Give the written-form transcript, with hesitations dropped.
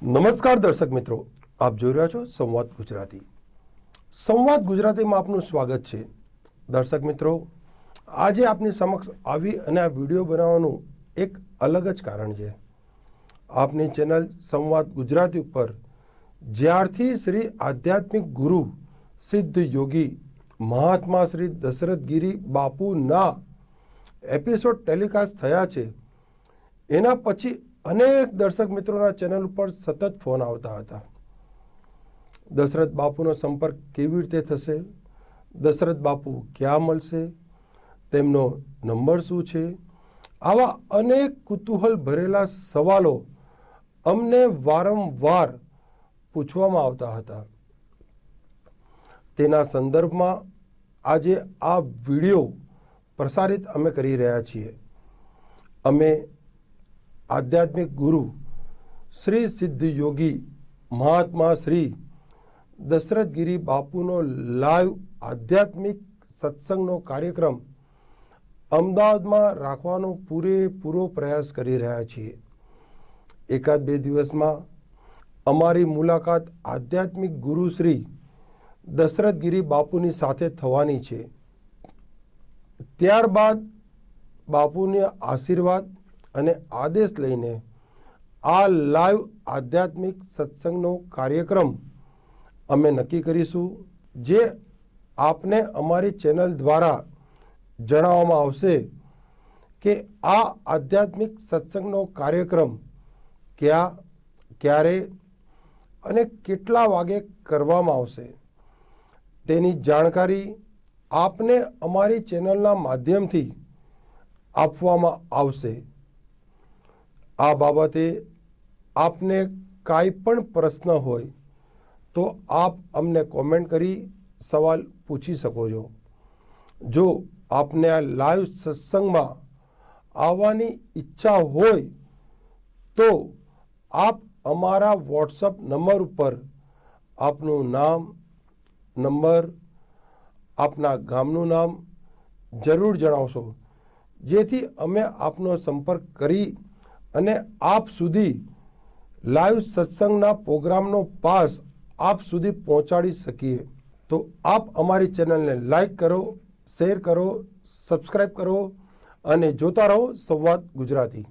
નમસ્કાર દર્શક મિત્રો, આપ જોઈ રહ્યા છો સંવાદ ગુજરાતી. સંવાદ ગુજરાતીમાં આપનું સ્વાગત છે. દર્શક મિત્રો, આજે આપની સમક્ષ આવી અને આ વિડીયો બનાવવાનું એક અલગ જ કારણ છે. આપની ચેનલ સંવાદ ગુજરાતી ઉપર જ્યારથી શ્રી આધ્યાત્મિક ગુરુ સિદ્ધ યોગી મહાત્મા શ્રી દશરથગીરી બાપુના એપિસોડ ટેલિકાસ્ટ થયા છે, એના પછી અનેક દર્શક મિત્રોના ચેનલ ઉપર સતત ફોન આવતા હતા. દશરથ બાપુનો સંપર્ક કેવી રીતે થશે, દશરથ બાપુ ક્યાં મળશે, તેમનો નંબર શું છે, આવા અનેક કુતૂહલ ભરેલા સવાલો અમને વારંવાર પૂછવામાં આવતા હતા. તેના સંદર્ભમાં આજે આ વિડીયો પ્રસારિત અમે કરી રહ્યા છીએ. અમે આધ્યાત્મિક ગુરુ શ્રી સિદ્ધ યોગી મહાત્મા શ્રી દશરથગીરી બાપુનો લાઈવ આધ્યાત્મિક સત્સંગનો કાર્યક્રમ અમદાવાદમાં રાખવાનો પૂરેપૂરો પ્રયાસ કરી રહ્યા છીએ. એકાદ બે દિવસમાં અમારી મુલાકાત આધ્યાત્મિક ગુરુ શ્રી દશરથગીરી બાપુની સાથે થવાની છે. ત્યારબાદ બાપુના આશીર્વાદ અને આદેશ લઈને આ લાઈવ આધ્યાત્મિક સત્સંગનો કાર્યક્રમ અમે નક્કી કરીશું, જે આપને અમારી ચેનલ દ્વારા જણાવવામાં આવશે કે આ આધ્યાત્મિક સત્સંગનો કાર્યક્રમ ક્યાં, ક્યારે અને કેટલા વાગે કરવામાં આવશે, તેની જાણકારી આપને અમારી ચેનલના માધ્યમથી આપવામાં આવશે. આ બાબતે આપને કાંઈ પણ પ્રશ્ન હોય તો આપ અમને કોમેન્ટ કરી સવાલ પૂછી શકો છો. જો આપને આ લાઈવ સત્સંગમાં આવવાની ઈચ્છા હોય તો આપ અમારા વોટ્સઅપ નંબર ઉપર આપનું નામ, નંબર, આપના ગામનું નામ જરૂર જણાવશો, જેથી અમે આપનો સંપર્ક કરી અને આપ સુધી લાઈવ સત્સંગના પ્રોગ્રામનો પાસ આપ સુધી પહોંચાડી શકીએ. તો આપ અમારી ચેનલને લાઈક કરો, શેર કરો, સબસ્ક્રાઈબ કરો અને જોતા રહો સંવાદ ગુજરાતી.